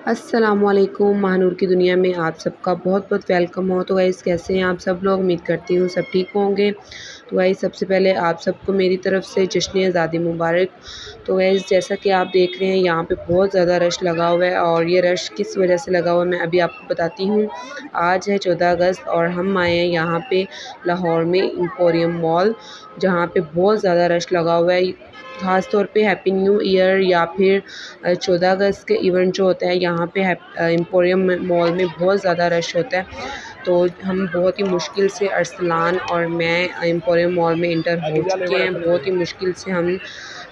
अस्सलामुअलैकुम महानूर की दुनिया में आप सबका बहुत-बहुत वेलकम हो। तो गाइस कैसे हैं आप सब लोग? उम्मीद करती हूँ सब ठीक होंगे। तो गाइस सबसे पहले आप सबको मेरी तरफ से जश्न आज़ादी मुबारक। तो गाइस जैसा कि आप देख रहे हैं यहाँ पे बहुत ज़्यादा रश लगा हुआ है और ये रश किस वजह से लगा हुआ है मैं अभी आपको बताती हूँ। आज है 14 अगस्त और हम आए हैं यहाँ पे लाहौर में एम्पोरियम मॉल, जहाँ पे बहुत ज़्यादा रश लगा हुआ है। ख़ास तौर पे हैप्पी न्यू ईयर या फिर 14 अगस्त के इवेंट जो होता है यहाँ पे एम्पोरियम मॉल में बहुत ज़्यादा रश होता है। तो हम बहुत ही मुश्किल से अरसलान और मैं एम्पोरियम मॉल में इंटर हो चुके हैं। बहुत ही मुश्किल से हम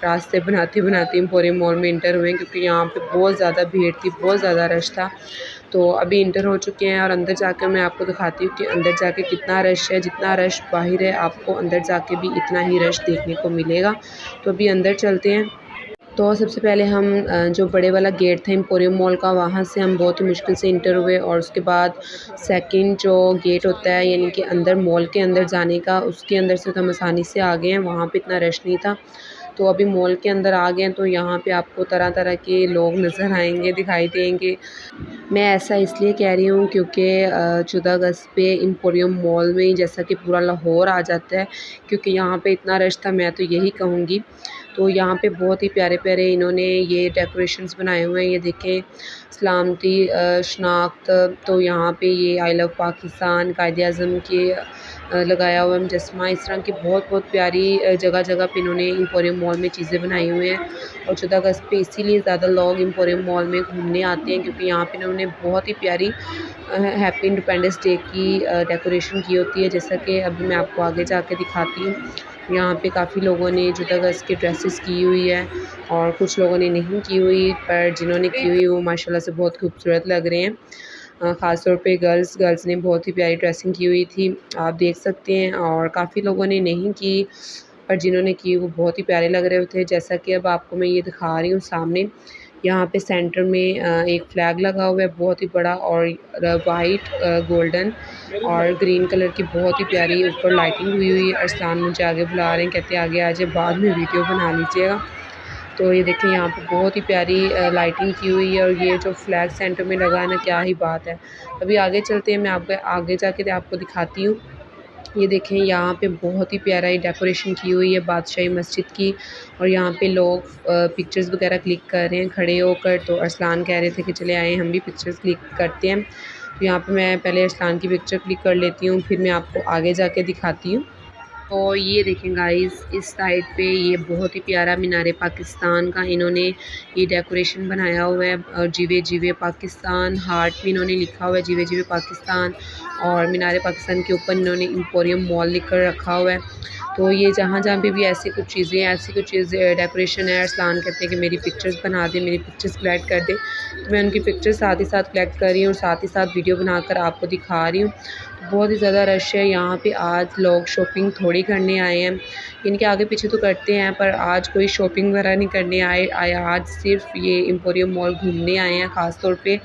रास्ते बनाते एम्पोरियम मॉल में इंटर हुए, क्योंकि यहाँ पे बहुत ज़्यादा भीड़ थी, बहुत ज़्यादा रश था। तो अभी इंटर हो चुके हैं और अंदर जाकर मैं आपको दिखाती हूँ कि अंदर जाके कितना रश है। जितना रश बाहर है आपको अंदर जाके भी इतना ही रश देखने को मिलेगा। तो अभी अंदर चलते हैं। तो सबसे पहले हम जो बड़े वाला गेट था एम्पोरियम मॉल का, वहाँ से हम बहुत ही मुश्किल से इंटर हुए और उसके बाद सेकंड जो गेट होता है यानी कि अंदर मॉल के अंदर जाने का, उसके अंदर से तो हम आसानी से आ गए हैं, वहाँ पे इतना रश नहीं था। तो अभी मॉल के अंदर आ गए हैं तो यहाँ पे आपको तरह तरह के लोग नज़र आएंगे, दिखाई देंगे। मैं ऐसा इसलिए कह रही हूँ क्योंकि 14 अगस्त पे एम्पोरियम मॉल में जैसा कि पूरा लाहौर आ जाता है, क्योंकि यहाँ पे इतना रश था, मैं तो यही कहूँगी। तो यहाँ पे बहुत ही प्यारे-प्यारे इन्होंने ये डेकोरेशंस बनाए हुए हैं। ये देखें सलामती शनाख्त, तो यहाँ पे ये आई लव पाकिस्तान, कायद-ए-आज़म के लगाया हुआ है मुजस्समा। इस तरह की बहुत-बहुत प्यारी जगह-जगह पे इन्होंने एम्पोरियम मॉल में चीज़ें बनाई हुई हैं। और 14 अगस्त पे इसीलिए ज़्यादा लोग एम्पोरियम मॉल में घूमने आते हैं, क्योंकि यहाँ पे इन्होंने बहुत ही प्यारी हैप्पी इंडिपेंडेंस डे की डेकोरेशन की होती है। जैसा कि अभी मैं आपको आगे जाके दिखाती हूँ। यहाँ पे काफ़ी लोगों ने 14 अगस्त की ड्रेसेस की हुई है और कुछ लोगों ने नहीं की हुई, पर जिन्होंने की हुई वो माशाल्लाह से बहुत खूबसूरत लग रहे हैं। ख़ास तौर पे गर्ल्स ने बहुत ही प्यारी ड्रेसिंग की हुई थी, आप देख सकते हैं। और काफ़ी लोगों ने नहीं की, पर जिन्होंने की वो बहुत ही प्यारे लग रहे थे। जैसा कि अब आपको मैं ये दिखा रही हूँ सामने, यहाँ पे सेंटर में एक फ्लैग लगा हुआ है बहुत ही बड़ा, और वाइट गोल्डन और ग्रीन कलर की बहुत ही प्यारी ऊपर लाइटिंग हुई हुई है। अरसलान मुझे आगे बुला रहे हैं, कहते हैं आगे आ जाए, बाद में वीडियो बना लीजिएगा। तो ये देखिए यहाँ पे बहुत ही प्यारी लाइटिंग की हुई है, और ये जो फ्लैग सेंटर में लगा है ना, क्या ही बात है। अभी आगे चलते हैं, मैं आपको आगे जाके आपको दिखाती हूँ। ये देखें यहाँ पे बहुत ही प्यारा ये डेकोरेशन की हुई है बादशाही मस्जिद की, और यहाँ पे लोग पिक्चर्स वगैरह क्लिक कर रहे हैं खड़े होकर। तो अरसलान कह रहे थे कि चले आए हम भी पिक्चर्स क्लिक करते हैं। तो यहाँ पे मैं पहले अरसलान की पिक्चर क्लिक कर लेती हूँ, फिर मैं आपको आगे जाके दिखाती हूँ। तो ये देखें गाइस, इस साइड पे ये बहुत ही प्यारा मीनार पाकिस्तान का इन्होंने ये डेकोरेशन बनाया हुआ है, और जीवे जीवे पाकिस्तान हार्ट में इन्होंने लिखा हुआ है जीवे जीवे पाकिस्तान। और मीनार पाकिस्तान के ऊपर इन्होंने एम्पोरियम मॉल लिख कर रखा हुआ है। तो ये जहाँ जहाँ पे भी ऐसी कुछ चीज़ें ऐसी कुछ चीज़ें डेकोरेशन है, अरसलान कहते हैं कि मेरी पिक्चर्स बना दे, मेरी पिक्चर्स कलेक्ट कर दे। तो मैं उनकी पिक्चर्स साथ ही साथ कलेक्ट कर रही हूँ और साथ ही साथ वीडियो बनाकर आपको दिखा रही हूँ। बहुत ही ज़्यादा रश है यहाँ पे। आज लोग शॉपिंग थोड़ी करने आए हैं, इनके आगे पीछे तो करते हैं, पर आज कोई शॉपिंग वगैरह नहीं करने आए आज सिर्फ ये एम्पोरियम मॉल घूमने आए हैं। ख़ास तौर पे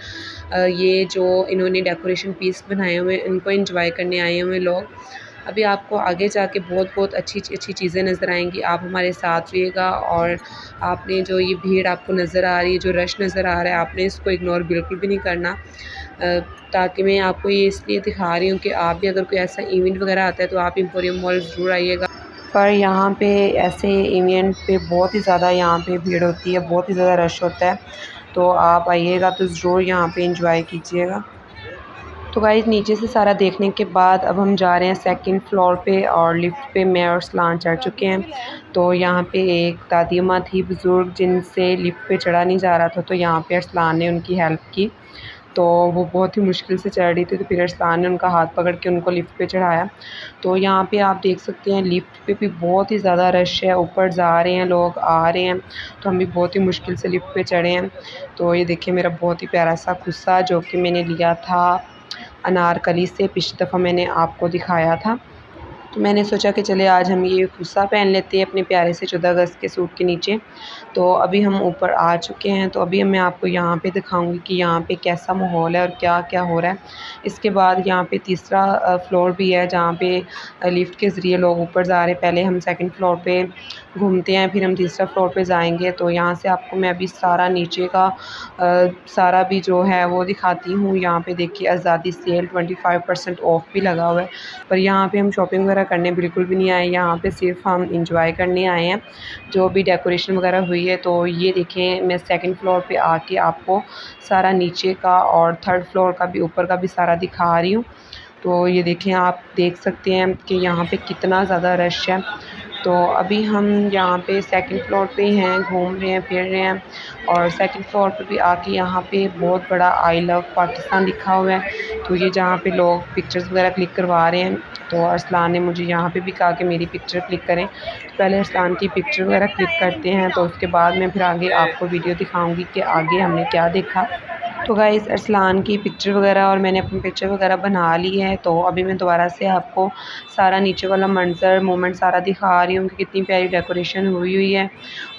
ये जो इन्होंने डेकोरेशन पीस बनाए हुए हैं इनको एंजॉय करने आए हुए लोग। अभी आपको आगे जाके बहुत अच्छी अच्छी चीज़ें नज़र आएंगी, आप हमारे साथ रहिएगा। और आपने जो ये भीड़ आपको नज़र आ रही है, जो रश नज़र आ रहा है, आपने इसको इग्नोर बिल्कुल भी नहीं करना। ताकि मैं आपको ये इसलिए दिखा रही हूँ कि आप भी अगर कोई ऐसा इवेंट वगैरह आता है तो आप एम्पोरियम मॉल ज़रूर आइएगा। पर यहाँ पे ऐसे इवेंट पे बहुत ही ज़्यादा यहाँ पे भीड़ होती है, बहुत ही ज़्यादा रश होता है। तो आप आइएगा तो ज़रूर यहाँ पे एंजॉय कीजिएगा। तो गाइस नीचे से सारा देखने के बाद अब हम जा रहे हैं सेकंड फ्लोर पे, और लिफ्ट पे मैं और अरसलान चढ़ चुके हैं। तो यहाँ पे एक दादी अम्मा थी बुज़ुर्ग, जिनसे लिफ्ट पे चढ़ा नहीं जा रहा था, तो यहाँ पे अरसलान ने उनकी हेल्प की। तो वो बहुत ही मुश्किल से चढ़ रही थी, तो फिर अरसलान ने उनका हाथ पकड़ के उनको लिफ्ट पे चढ़ाया। तो यहाँ पे आप देख सकते हैं लिफ्ट पे भी बहुत ही ज़्यादा रश है, ऊपर जा रहे हैं लोग, आ रहे हैं। तो हम भी बहुत ही मुश्किल से लिफ्ट पे चढ़े हैं। तो ये देखिए मेरा बहुत ही प्यारा सा कुर्सा, जो कि मैंने लिया था अनारकली से, पिछली दफ़ा मैंने आपको दिखाया था। तो मैंने सोचा कि चले आज हम ये कुर्ता पहन लेते हैं अपने प्यारे से 14 अगस्त के सूट के नीचे। तो अभी हम ऊपर आ चुके हैं, तो अभी मैं आपको यहाँ पे दिखाऊंगी कि यहाँ पे कैसा माहौल है और क्या-क्या हो रहा है। इसके बाद यहाँ पे तीसरा फ्लोर भी है जहाँ पे लिफ्ट के ज़रिए लोग ऊपर जा रहे हैं। पहले हम सेकंड फ्लोर पे घूमते हैं, फिर हम तीसरा फ्लोर पे जाएँगे। तो यहाँ से आपको मैं अभी सारा नीचे का सारा भी जो है वो दिखाती हूँ। यहाँ पे देखिए आज़ादी सेल 25% ऑफ भी लगा हुआ है। पर यहाँ पे हम शॉपिंग वगैरह करने बिल्कुल भी नहीं आए, यहाँ पे सिर्फ हम इंजॉय करने आए हैं। जो भी डेकोरेशन वगैरह हुई है, तो ये देखें मैं सेकंड फ्लोर पे आके आपको सारा नीचे का और थर्ड फ्लोर का भी, ऊपर का भी सारा दिखा रही हूँ। तो ये देखें, आप देख सकते हैं कि यहाँ पे कितना ज़्यादा रश है। तो अभी हम यहाँ पे सेकंड फ्लोर पे हैं, घूम रहे हैं, फिर रहे हैं। और सेकंड फ्लोर पे भी आके यहाँ पे बहुत बड़ा आई लव पाकिस्तान लिखा हुआ है। तो ये जहाँ पे लोग पिक्चर्स वगैरह क्लिक करवा रहे हैं। तो अरसलान ने मुझे यहाँ पे भी कहा कि मेरी पिक्चर क्लिक करें। तो पहले अरसलान की पिक्चर वगैरह क्लिक करते हैं, तो उसके बाद मैं फिर आगे आपको वीडियो दिखाऊँगी कि आगे हमने क्या देखा। तो गाइस अरसलान की पिक्चर वगैरह और मैंने अपनी पिक्चर वगैरह बना ली है। तो अभी मैं दोबारा से आपको सारा नीचे वाला मंज़र मोमेंट सारा दिखा रही हूँ कि कितनी प्यारी डेकोरेशन हुई है।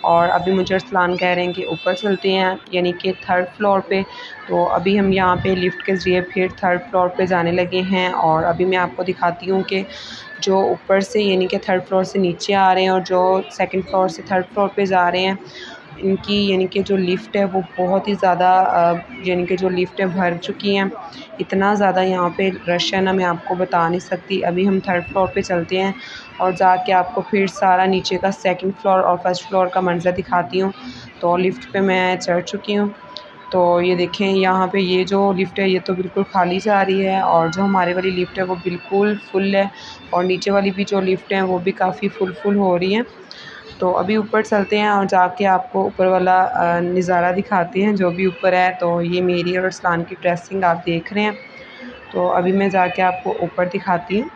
और अभी मुझे अरसलान कह रहे हैं कि ऊपर चलते हैं, यानी कि थर्ड फ्लोर पे। तो अभी हम यहाँ पे लिफ्ट के ज़रिए फिर थर्ड फ्लोर पे जाने लगे हैं। और अभी मैं आपको दिखाती हूँ कि जो ऊपर से यानी कि थर्ड फ्लोर से नीचे आ रहे हैं और जो सेकंड फ्लोर से थर्ड फ्लोर पे जा रहे हैं, इनकी यानी कि जो लिफ़्ट है वो बहुत ही ज़्यादा यानी कि जो लिफ़्ट है भर चुकी हैं। इतना ज़्यादा यहाँ पे रश है ना, मैं आपको बता नहीं सकती। अभी हम थर्ड फ्लोर पे चलते हैं और जाके आपको फिर सारा नीचे का सेकंड फ्लोर और फर्स्ट फ्लोर का मंज़र दिखाती हूँ। तो लिफ़्ट पे मैं चढ़ चुकी हूँ। तो ये देखें, यहाँ पे ये जो लिफ़्ट है ये तो बिल्कुल खाली जा रही है और जो हमारे वाली लिफ़्ट है वो बिल्कुल फुल है। और नीचे वाली भी जो लिफ़्ट है वो भी काफ़ी फुल हो रही हैं। तो अभी ऊपर चलते हैं और जाके आपको ऊपर वाला नज़ारा दिखाते हैं जो भी ऊपर है। तो ये मेरी और अरसलान की ड्रेसिंग आप देख रहे हैं। तो अभी मैं जाके आपको ऊपर दिखाती हूँ।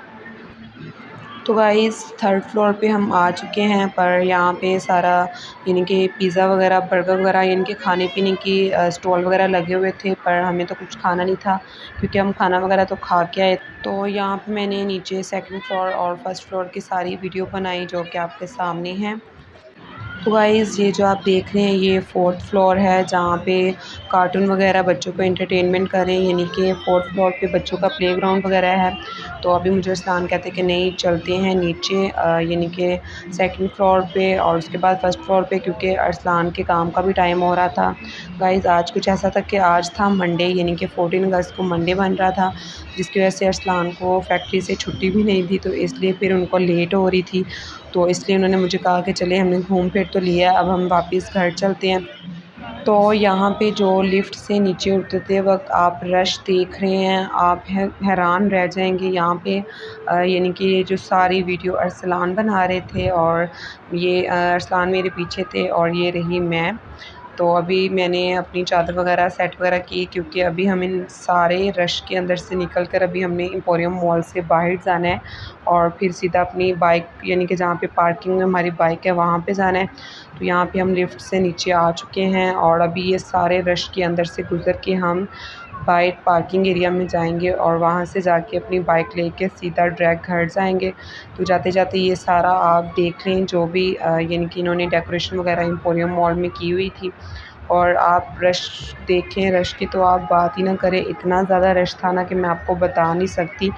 तो गाइस थर्ड फ्लोर पे हम आ चुके हैं, पर यहाँ पे सारा यानी कि पिज़्ज़ा वगैरह, बर्गर वगैरह यानी कि खाने पीने की स्टॉल वगैरह लगे हुए थे, पर हमें तो कुछ खाना नहीं था क्योंकि हम खाना वगैरह तो खा के आए। तो यहाँ पे मैंने नीचे सेकंड फ्लोर और फर्स्ट फ्लोर की सारी वीडियो बनाई जो कि आपके सामने हैं। तो गाइज़ ये जो आप देख रहे हैं ये फोर्थ फ्लोर है जहाँ पे कार्टून वगैरह बच्चों को एंटरटेनमेंट करें, यानी कि फोर्थ फ्लोर पे बच्चों का प्लेग्राउंड वगैरह है। तो अभी मुझे अरसलान कहते हैं कि नहीं चलते हैं नीचे यानी कि सेकंड फ्लोर पे और उसके बाद फर्स्ट फ्लोर पे, क्योंकि अरसलान के काम का भी टाइम हो रहा था। गाइज़ आज कुछ ऐसा था कि आज था मंडे, यानी कि 14 अगस्त को मंडे बन रहा था, जिसकी वजह से अरसलान को फैक्ट्री से छुट्टी भी नहीं थी, तो इसलिए फिर उनको लेट हो रही थी। तो इसलिए उन्होंने मुझे कहा कि चले हमने घूम फिर तो लिया, अब हम वापस घर चलते हैं। तो यहाँ पे जो लिफ्ट से नीचे उतरते वक्त आप रश देख रहे हैं, आप हैरान रह जाएंगे। यहाँ पे यानी कि ये जो सारी वीडियो अरसलान बना रहे थे और ये अरसलान मेरे पीछे थे और ये रही मैं। तो अभी मैंने अपनी चादर वगैरह सेट वगैरह की, क्योंकि अभी हम इन सारे रश के अंदर से निकल कर अभी हमने एम्पोरियम मॉल से बाहर जाना है और फिर सीधा अपनी बाइक यानी कि जहाँ पे पार्किंग में हमारी बाइक है वहाँ पे जाना है। तो यहाँ पे हम लिफ्ट से नीचे आ चुके हैं और अभी ये सारे रश के अंदर से गुज़र के हम बाइक पार्किंग एरिया में जाएंगे और वहाँ से जाके अपनी बाइक लेके सीधा डायरेक्ट घर जाएंगे। तो जाते जाते ये सारा आप देख लें जो भी यानी कि इन्होंने डेकोरेशन वगैरह एम्पोरियम मॉल में की हुई थी। और आप रश देखें, रश की तो आप बात ही ना करें, इतना ज़्यादा रश था ना कि मैं आपको बता नहीं सकती।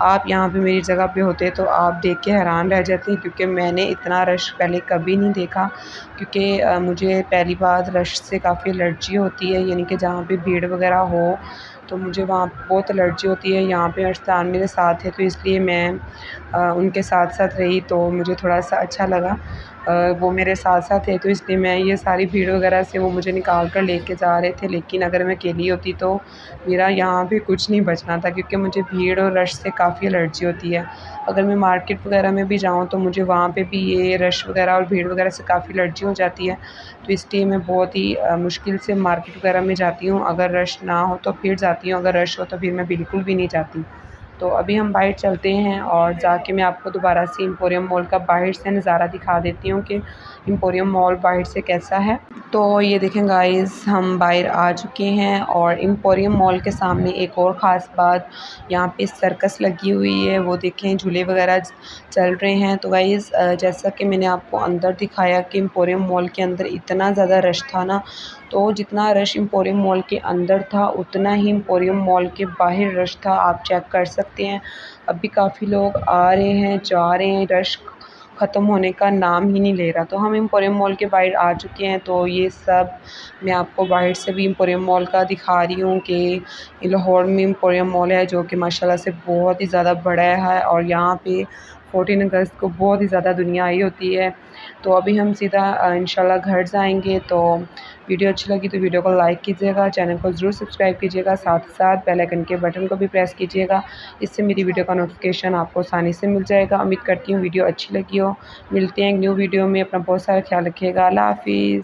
आप यहाँ पे मेरी जगह पे होते तो आप देख के हैरान रह जाते, क्योंकि मैंने इतना रश पहले कभी नहीं देखा। क्योंकि मुझे पहली बात रश से काफ़ी एलर्जी होती है, यानी कि जहाँ पे भीड़ वगैरह हो तो मुझे वहाँ बहुत एलर्जी होती है। यहाँ पे अरसलान मेरे साथ है तो इसलिए मैं उनके साथ साथ रही, तो मुझे थोड़ा सा अच्छा लगा। वो मेरे साथ साथ थे तो इसलिए मैं ये सारी भीड़ वगैरह से वो मुझे निकाल कर लेके जा रहे थे। लेकिन अगर मैं अकेली होती तो मेरा यहाँ पे कुछ नहीं बचना था, क्योंकि मुझे भीड़ और रश से काफ़ी एलर्जी होती है। अगर मैं मार्केट वगैरह में भी जाऊँ तो मुझे वहाँ पे भी ये रश वगैरह और भीड़ वगैरह से काफ़ी एलर्जी हो जाती है। तो इसलिए मैं बहुत ही मुश्किल से मार्केट वगैरह में जाती हूँ। अगर रश ना हो तो फिर जाती हूँ, अगर रश हो तो फिर मैं बिल्कुल भी नहीं जाती। तो अभी हम बाहर चलते हैं और जाके मैं आपको दोबारा से एम्पोरियम मॉल का बाहर से नज़ारा दिखा देती हूँ कि एम्पोरियम मॉल बाहर से कैसा है। तो ये देखें गाइस, हम बाहर आ चुके हैं और एम्पोरियम मॉल के सामने एक और ख़ास बात, यहाँ पे सर्कस लगी हुई है, वो देखें झूले वगैरह चल रहे हैं। तो गाइस जैसा कि मैंने आपको अंदर दिखाया कि एम्पोरियम मॉल के अंदर इतना ज़्यादा रश था ना, तो जितना रश एम्पोरियम मॉल के अंदर था उतना ही एम्पोरियम मॉल के बाहर रश था, आप चेक कर सकते हैं। अभी काफ़ी लोग आ रहे हैं, जा रहे हैं, रश ख़त्म होने का नाम ही नहीं ले रहा। तो हम एम्पोरियम मॉल के बाहर आ चुके हैं। तो ये सब मैं आपको बाहर से भी एम्पोरियम मॉल का दिखा रही हूँ कि लाहौर में एम्पोरियम मॉल है जो कि माशाल्लाह से बहुत ही ज़्यादा बड़ा है और यहाँ पे 14 अगस्त को बहुत ही ज़्यादा दुनिया आई होती है। तो अभी हम सीधा इंशाल्लाह घर जाएंगे। तो वीडियो अच्छी लगी तो वीडियो को लाइक कीजिएगा, चैनल को ज़रूर सब्सक्राइब कीजिएगा, साथ ही साथ बेल आइकन के बटन को भी प्रेस कीजिएगा। इससे मेरी वीडियो का नोटिफिकेशन आपको आसानी से मिल जाएगा। उम्मीद करती हूँ वीडियो अच्छी लगी हो। मिलते हैं एक न्यू वीडियो में। अपना बहुत सारा ख्याल रखिएगा। अल्लाह हाफिज़।